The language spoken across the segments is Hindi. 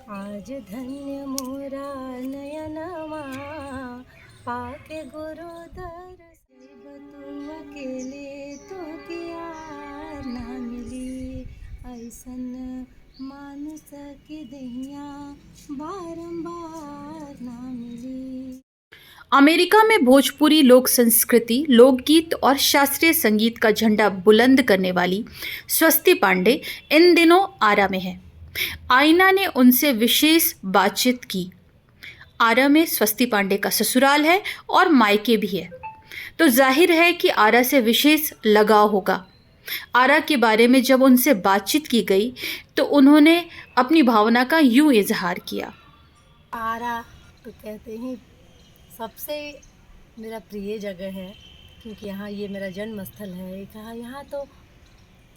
आज धन्य मोरा नयनमा पाके गुरु दर्शन तुम अकेले तो किया ना मिली ऐसन मानुष की दैया बारंबार ना मिली। अमेरिका में भोजपुरी लोक संस्कृति, लोकगीत और शास्त्रीय संगीत का झंडा बुलंद करने वाली स्वस्ति पांडे इन दिनों आरा में है। आईना ने उनसे विशेष बातचीत की। आरा में स्वस्ति पांडे का ससुराल है और मायके भी है, तो जाहिर है कि आरा से विशेष लगाव होगा। आरा के बारे में जब उनसे बातचीत की गई तो उन्होंने अपनी भावना का यूं इजहार किया। आरा तो कहते हैं सबसे मेरा प्रिय जगह है, क्योंकि यहाँ ये मेरा जन्म स्थल है। कहा यहाँ तो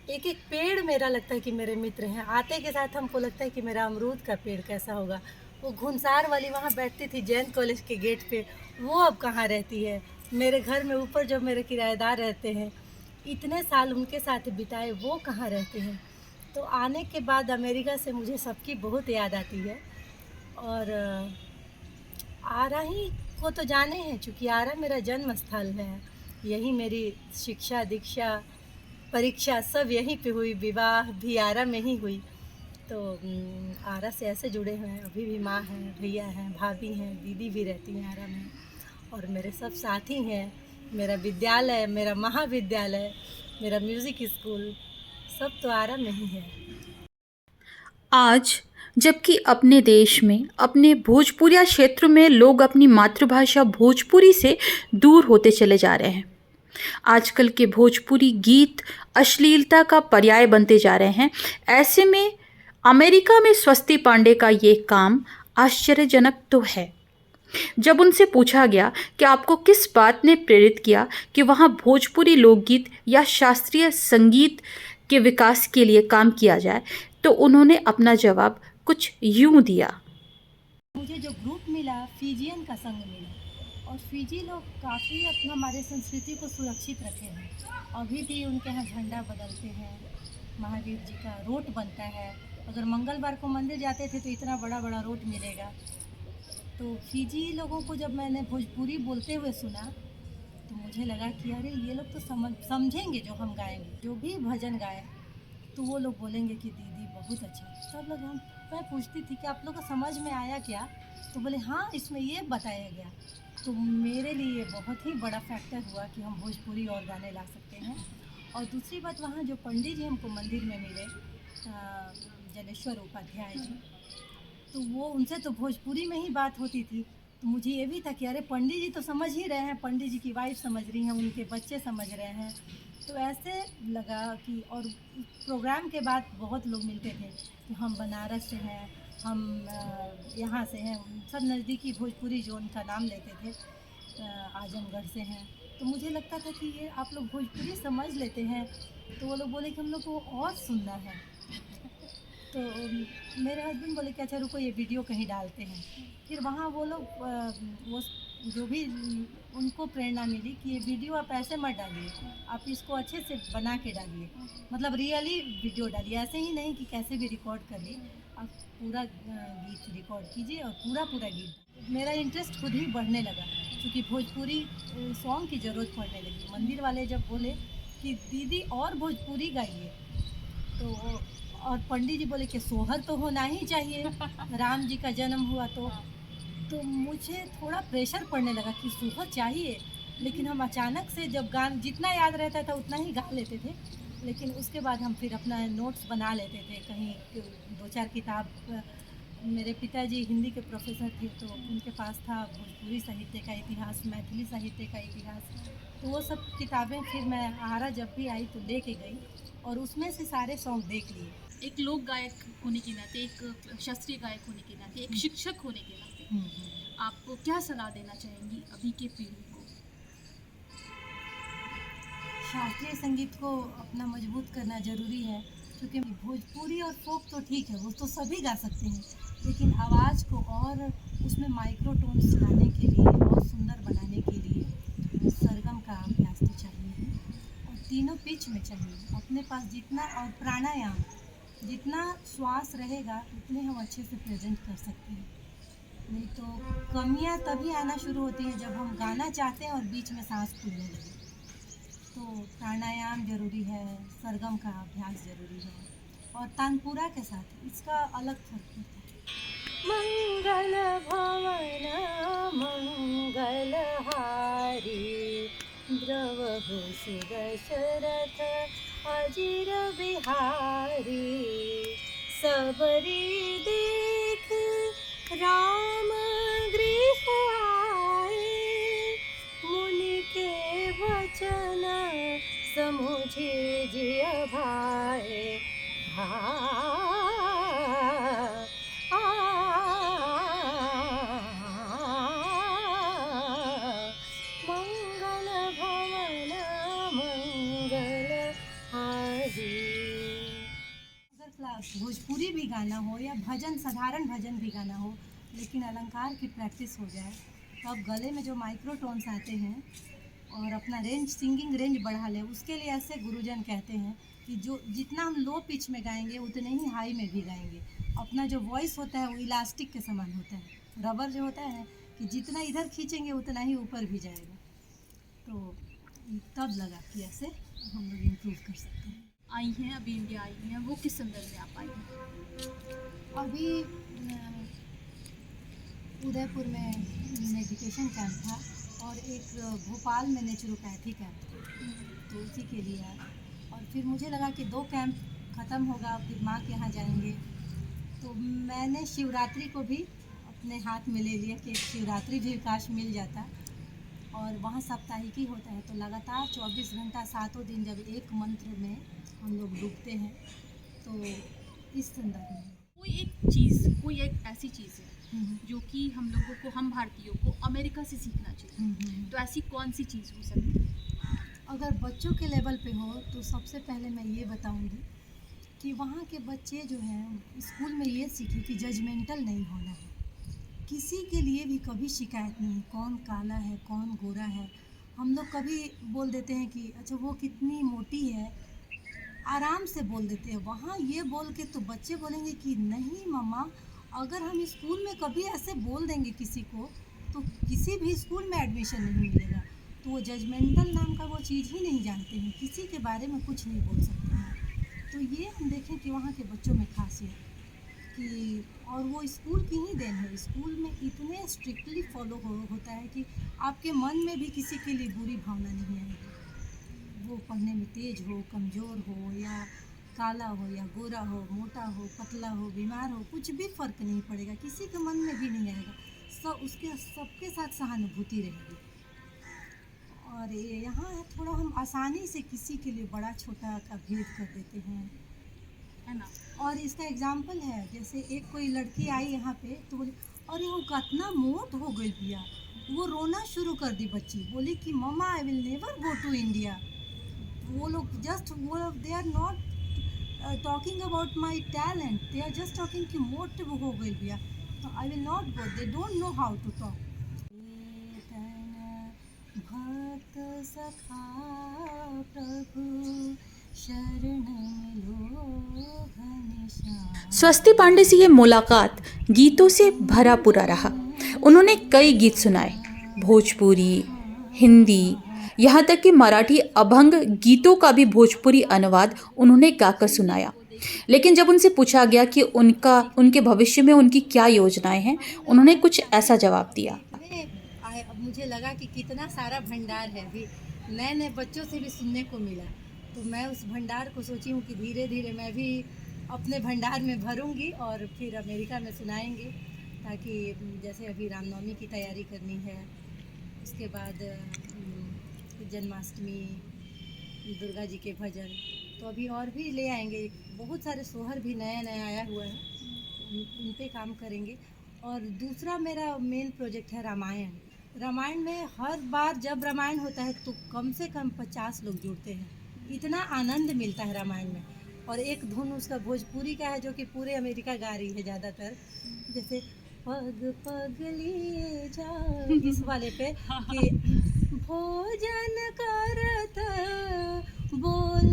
एक एक पेड़ मेरा लगता है कि मेरे मित्र हैं। आते के साथ हमको लगता है कि मेरा अमरूद का पेड़ कैसा होगा। वो घुनसार वाली वहाँ बैठती थी जैन कॉलेज के गेट पे, वो अब कहाँ रहती है। मेरे घर में ऊपर जो मेरे किराएदार रहते हैं, इतने साल उनके साथ बिताए, वो कहाँ रहते हैं। तो आने के बाद अमेरिका से मुझे सबकी बहुत याद आती है। और आरा ही को तो जाने हैं, चूँकि आरा मेरा जन्म स्थल है। यही मेरी शिक्षा दीक्षा परीक्षा सब यहीं पे हुई, विवाह भी आरा में ही हुई। तो आरा से ऐसे जुड़े हुए हैं। अभी भी माँ हैं, भैया हैं, भाभी हैं, दीदी भी रहती हैं आरा में, और मेरे सब साथी हैं। मेरा विद्यालय, मेरा महाविद्यालय, मेरा म्यूज़िक स्कूल सब तो आरा में ही है। आज जबकि अपने देश में, अपने भोजपुरिया क्षेत्र में लोग अपनी मातृभाषा भोजपुरी से दूर होते चले जा रहे हैं। आजकल के भोजपुरी गीत अश्लीलता का पर्याय बनते जा रहे हैं। ऐसे में अमेरिका में स्वस्ति पांडे का ये काम आश्चर्यजनक तो है। जब उनसे पूछा गया कि आपको किस बात ने प्रेरित किया कि वहाँ भोजपुरी लोकगीत या शास्त्रीय संगीत के विकास के लिए काम किया जाए, तो उन्होंने अपना जवाब कुछ यूं दिया। मुझे जो ग्रुप मिला, फिजियन का संग मिला, और फिजी लोग काफ़ी अपना हमारे संस्कृति को सुरक्षित रखे हैं। अभी भी उनके यहाँ झंडा बदलते हैं, महावीर जी का रोट बनता है। अगर मंगलवार को मंदिर जाते थे तो इतना बड़ा बड़ा रोट मिलेगा। तो फिजी लोगों को जब मैंने भोजपुरी बोलते हुए सुना तो मुझे लगा कि अरे ये लोग तो समझेंगे जो हम गाएंगे, जो भी भजन गाए तो वो लोग बोलेंगे कि दीदी बहुत अच्छा। सब लोग मैं पूछती थी कि आप लोग को समझ में आया क्या, तो बोले हाँ इसमें ये बताया गया। तो मेरे लिए बहुत ही बड़ा फैक्टर हुआ कि हम भोजपुरी और गाने ला सकते हैं। और दूसरी बात, वहाँ जो पंडित जी हमको मंदिर में मिले, जलेश्वर उपाध्याय जी, तो वो उनसे तो भोजपुरी में ही बात होती थी। तो मुझे ये भी था कि अरे पंडित जी तो समझ ही रहे हैं, पंडित जी की वाइफ समझ रही हैं, उनके बच्चे समझ रहे हैं। तो ऐसे लगा कि, और प्रोग्राम के बाद बहुत लोग मिलते थे कि हम बनारस से हैं, हम यहाँ से हैं, सब नज़दीकी भोजपुरी जोन का नाम लेते थे, आजमगढ़ से हैं। तो मुझे लगता था कि ये आप लोग भोजपुरी समझ लेते हैं। तो वो लोग बोले कि हम लोग को और सुनना है। तो मेरे हस्बैंड बोले कि अच्छा रुको ये वीडियो कहीं डालते हैं। फिर वहाँ वो लोग वो जो भी उनको प्रेरणा मिली कि ये वीडियो आप ऐसे मत डालिए, आप इसको अच्छे से बना के डालिए, मतलब रियली वीडियो डालिए, ऐसे ही नहीं कि कैसे भी रिकॉर्ड कर लिए। आप पूरा गीत रिकॉर्ड कीजिए और पूरा पूरा गीत। मेरा इंटरेस्ट खुद ही बढ़ने लगा, क्योंकि भोजपुरी सॉन्ग की ज़रूरत पड़ने लगी। मंदिर वाले जब बोले कि दीदी और भोजपुरी गाइए, तो और पंडित जी बोले कि सोहर तो होना ही चाहिए, राम जी का जन्म हुआ तो मुझे थोड़ा प्रेशर पड़ने लगा कि सोहर चाहिए। लेकिन हम अचानक से जब गान जितना याद रहता था उतना ही गा लेते थे। लेकिन उसके बाद हम फिर अपना नोट्स बना लेते थे, कहीं दो चार किताब। मेरे पिताजी हिंदी के प्रोफेसर थे, तो उनके पास था भोजपुरी साहित्य का इतिहास, मैथिली साहित्य का इतिहास। तो वो सब किताबें फिर मैं आरा जब भी आई तो लेके गई, और उसमें से सारे सॉन्ग देख लिए। एक लोक गायक होने के नाते, एक शास्त्रीय गायक होने के नाते, एक शिक्षक होने के नाते आप क्या सलाह देना चाहेंगी अभी के पीढ़ी को? शास्त्रीय संगीत को अपना मजबूत करना ज़रूरी है, क्योंकि भोजपुरी और फोक तो ठीक है, वो तो सभी गा सकते हैं, लेकिन आवाज़ को और उसमें माइक्रोटोन्स लाने के लिए और सुंदर बनाने के लिए सरगम का अभ्यास तो चाहिए, और तीनों पिच में चाहिए अपने पास जितना, और प्राणायाम जितना श्वास रहेगा उतने हम अच्छे से प्रेजेंट कर सकते हैं। नहीं तो कमियां तभी आना शुरू होती हैं जब हम गाना चाहते हैं और बीच में सांस फूलने लगे। तो प्राणायाम जरूरी है, सरगम का अभ्यास जरूरी है और तानपुरा के साथ इसका अलग फर्क होता है। मंगल भवन मंगलहारी द्रवहु सुदशरथ अजिर बिहारी सबरी देख राम गृह आए मुनि के वचन समुझे जिय भाए मंगल भवन मंगल हारी। अगर भोजपुरी भी गाना हो या भजन, साधारण भजन भी गाना हो, लेकिन अलंकार की प्रैक्टिस हो जाए तब गले में जो माइक्रोटोन्स आते हैं और अपना रेंज, सिंगिंग रेंज बढ़ा ले, उसके लिए ऐसे गुरुजन कहते हैं कि जो जितना हम लो पिच में गाएंगे उतने ही हाई में भी गाएंगे। अपना जो वॉइस होता है वो इलास्टिक के समान होता है, रबर जो होता है कि जितना इधर खींचेंगे उतना ही ऊपर भी जाएगा। तो तब लगा कि ऐसे हम लोग इम्प्रूव कर सकते हैं। आई हैं, अभी इंडिया आई हैं, वो किस संदर्भ में आप आई हैं? अभी उदयपुर में मेडिटेशन कैंप था और एक भोपाल में नेचुरोपैथी कैंप था, तो उसी के लिए आया। और फिर मुझे लगा कि 2 कैंप ख़त्म होगा, फिर माँ के यहाँ जाएंगे, तो मैंने शिवरात्रि को भी अपने हाथ में ले लिया कि शिवरात्रि भी काश मिल जाता। और वहाँ साप्ताहिक ही होता है, तो लगातार 24 घंटा 7 दिन जब एक मंत्र में हम लोग डूबते हैं, तो इस संदर्भ में कोई एक ऐसी चीज़ है जो कि हम लोगों को, हम भारतीयों को अमेरिका से सीखना चाहिए, तो ऐसी कौन सी चीज़ हो सकती है? अगर बच्चों के लेवल पे हो तो सबसे पहले मैं ये बताऊंगी कि वहाँ के बच्चे जो हैं स्कूल में ये सीखें कि जजमेंटल नहीं होना है, किसी के लिए भी कभी शिकायत नहीं, कौन काला है कौन गोरा है। हम लोग कभी बोल देते हैं कि अच्छा वो कितनी मोटी है, आराम से बोल देते हैं। वहाँ ये बोल के तो बच्चे बोलेंगे कि नहीं मम्मा, अगर हम स्कूल में कभी ऐसे बोल देंगे किसी को तो किसी भी स्कूल में एडमिशन नहीं मिलेगा। तो वो जजमेंटल नाम का वो चीज़ ही नहीं जानते हैं, किसी के बारे में कुछ नहीं बोल सकते हैं। तो ये हम देखें कि वहाँ के बच्चों में खासियत कि, और वो स्कूल की ही देन है, स्कूल में इतने स्ट्रिक्टली फॉलो होता है कि आपके मन में भी किसी के लिए बुरी भावना नहीं आएगी। वो पढ़ने में तेज हो, कमज़ोर हो, या काला हो या गोरा हो, मोटा हो, पतला हो, बीमार हो, कुछ भी फ़र्क नहीं पड़ेगा, किसी के मन में भी नहीं आएगा। उसके सबके साथ सहानुभूति रहेगी। और यहाँ थोड़ा हम आसानी से किसी के लिए बड़ा छोटा का भेद कर देते हैं, है ना। और इसका एग्जाम्पल है, जैसे एक कोई लड़की आई यहाँ पे तो बोली अरे वो कितना मोट हो गई भैया, वो रोना शुरू कर दी बच्ची, बोली कि mamma I will never go to India. वो लोग just they are not talking about my talent, they are just talking कि मोट हो गई भैया, तो I will not go, they don't know how to talk. भक्त सखा प्रभु शरण लो घनश्याम। स्वस्ति पांडे से ये मुलाकात गीतों से भरा पूरा रहा। उन्होंने कई गीत सुनाए, भोजपुरी, हिंदी, यहाँ तक कि मराठी अभंग गीतों का भी भोजपुरी अनुवाद उन्होंने गाकर सुनाया। लेकिन जब उनसे पूछा गया कि उनके भविष्य में उनकी क्या योजनाएं हैं, उन्होंने कुछ ऐसा जवाब दिया। अब मुझे लगा कि कितना सारा भंडार है, अभी नए नए बच्चों से भी सुनने को मिला, तो मैं उस भंडार को सोची हूँ कि धीरे धीरे मैं भी अपने भंडार में भरूंगी और फिर अमेरिका में सुनाएंगे, ताकि जैसे अभी रामनवमी की तैयारी करनी है, उसके बाद जन्माष्टमी, दुर्गा जी के भजन, तो अभी और भी ले आएंगे। बहुत सारे सोहर भी नया नया आया हुआ है, उन पे काम करेंगे। और दूसरा मेरा मेन प्रोजेक्ट है रामायण। रामायण में हर बार जब रामायण होता है तो कम से कम 50 लोग जुड़ते हैं, इतना आनंद मिलता है रामायण में। और एक धुन उसका भोजपुरी का है जो कि पूरे अमेरिका गा रही है ज़्यादातर, जैसे पग पग लिए जा, इस वाले पे कि भोजन करत बोल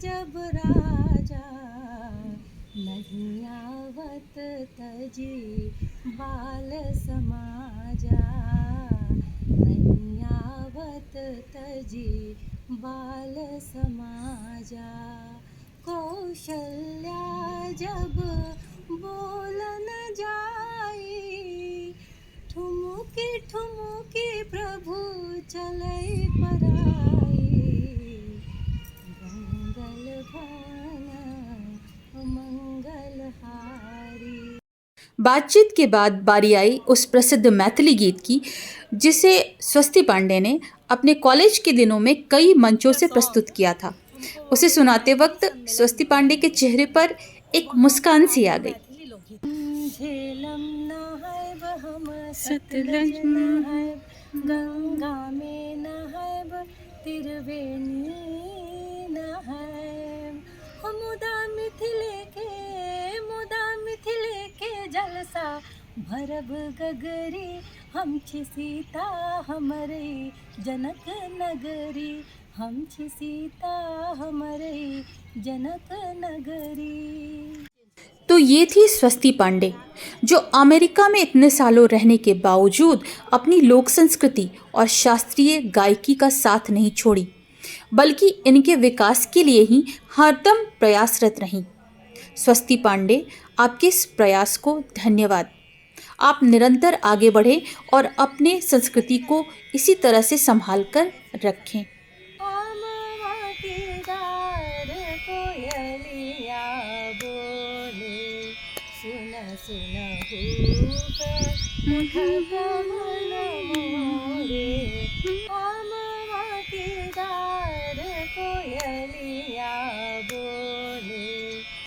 जब राजा नहीं आवत तजी बाल समाजा, नहीं आवत तजी बाल समाजा। कौशल्या जब बोल न जाई, ठुमुकी ठुमुकी प्रभु चलै पराई। मंगल भवन मंगलहारी। बातचीत के बाद बारी आई उस प्रसिद्ध मैथिली गीत की, जिसे स्वस्ति पांडे ने अपने कॉलेज के दिनों में कई मंचों से प्रस्तुत किया था। उसे सुनाते वक्त स्वस्ति पांडे के चेहरे पर एक मुस्कान सी आ गई। झेलम नहायब हम सतलज नहायब, गंगा में नहायब त्रिवेणी नहायब। मुदा मिथिले के जलसा भरब गगरी, हम छी सीता हमरे जनक नगरी, हम छी सीता हमरे जनक नगरी। तो ये थी स्वस्ति पांडे, जो अमेरिका में इतने सालों रहने के बावजूद अपनी लोक संस्कृति और शास्त्रीय गायकी का साथ नहीं छोड़ी, बल्कि इनके विकास के लिए ही हरदम प्रयासरत रहीं। स्वस्ति पांडे, आपके इस प्रयास को धन्यवाद। आप निरंतर आगे बढ़ें और अपने संस्कृति को इसी तरह से संभाल कर रखें। कोयलिया बोले, सुन सुन